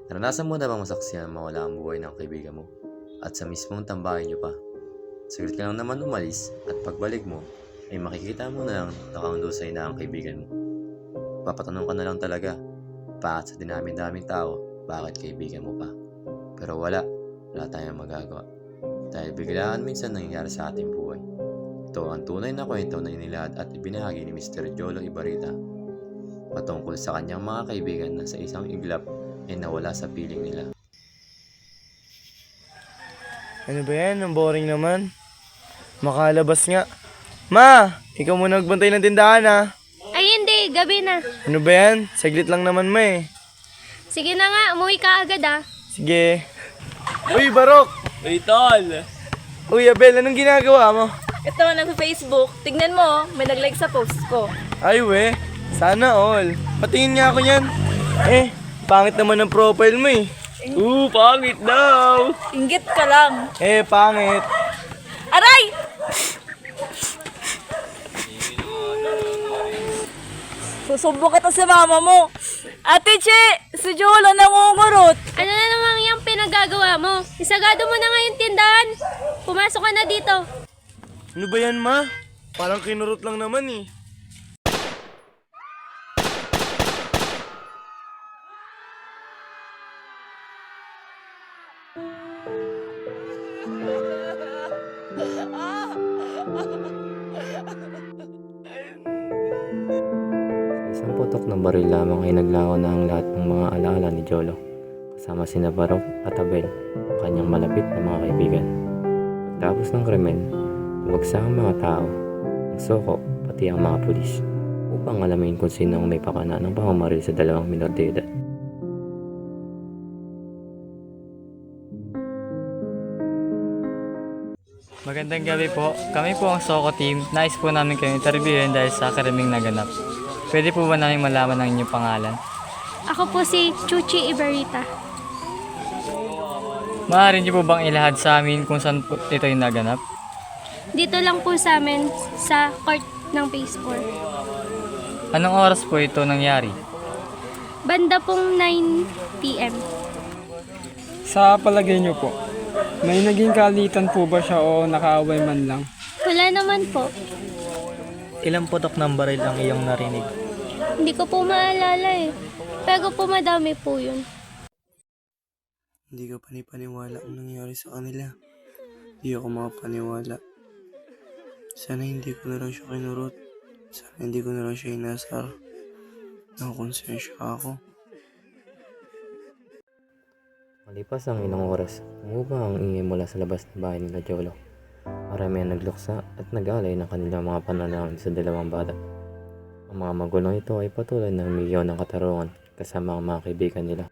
Naranasan mo na bang masaksihan mawala ang buhay ng kaibigan mo? At sa mismong tambahin niyo pa. Saglit ka lang naman umalis at pagbalik mo, ay makikita mo na lang nakahundusay na ang kaibigan mo. Papatanong ka na lang talaga, bakit sa dinaming-daming tao, bakit kaibigan mo pa? Pero wala tayong magagawa. Dahil biglaan minsan nangyayari sa ating buhay. Ito ang tunay na kwento na inilahad at ibinahagi ni Mr. Jolo Ibarita patungkol sa kanyang mga kaibigan na sa isang iglap ay nawala sa piling nila. Ano ba yan? Ang boring naman. Makalabas nga. Ma! Ikaw muna nagbantay ng tindahan ha. Ay hindi, gabi na. Ano ba yan? Saglit lang naman ma eh. Sige na nga, umuwi ka agad ah. Sige. Uy, Barok! Uy, tol! Uy, Abel, anong ginagawa mo? Ito, nag-Facebook. Tignan mo, may nag-like sa post ko. Ay we, sana all. Patingin nga ako yan. Pangit naman ang profile mo eh. Pangit daw! Inggit ka lang. Pangit. Aray! Susubok kita sa mama mo. Ate Che, si Jolo nangungurot. Ano na namang yung pinagagawa mo? Isagado mo na nga yung tindahan. Pumasok ka na dito. Ano ba yan ma? Parang kinurot lang naman eh. Sa isang putok ng baril lamang ay naglaho na ang lahat ng mga alaala ni Jolo, kasama sina Barok at Abel, ang kanyang malapit na mga kaibigan. Pagtapos ng krimen, bumagsak ang mga tao, ang soko, pati ang mga pulis, upang alamin kung sino ang may pakana ng pamamaril sa dalawang minor de edad. Magandang gabi po. Kami po ang Soko Team. Nais po namin kayo interviewin dahil sa karaming naganap. Pwede po ba namin malaman ang inyong pangalan? Ako po si Chuchi Ibarita. Maaari niyo po bang ilahad sa amin kung saan po ito yung naganap? Dito lang po sa amin sa court ng Phase 4. Anong oras po ito nangyari? Banda pong 9 p.m. Sa palagay niyo po, may naging kalitan po ba siya o nakaaway man lang? Wala naman po. Ilang putok ng baril ang iyong narinig? Hindi ko po maalala eh. Pero po madami po yun. Hindi ko panipaniwala ang nangyari sa kanila. Hindi ako makapaniwala. Sana hindi ko na lang siya kinurot. Sana hindi ko na lang siya inasar. Nakakonsensya ako. Malipas ang ilang oras, umuba ang ingay mula sa labas ng bahay nila Jolo. Marami ang nagluksa at nag-alay ng kanilang mga panalangin sa dalawang bata. Ang mga magulong ito ay patuloy na humiyaw ng katarungan kasama ang mga kaibigan nila.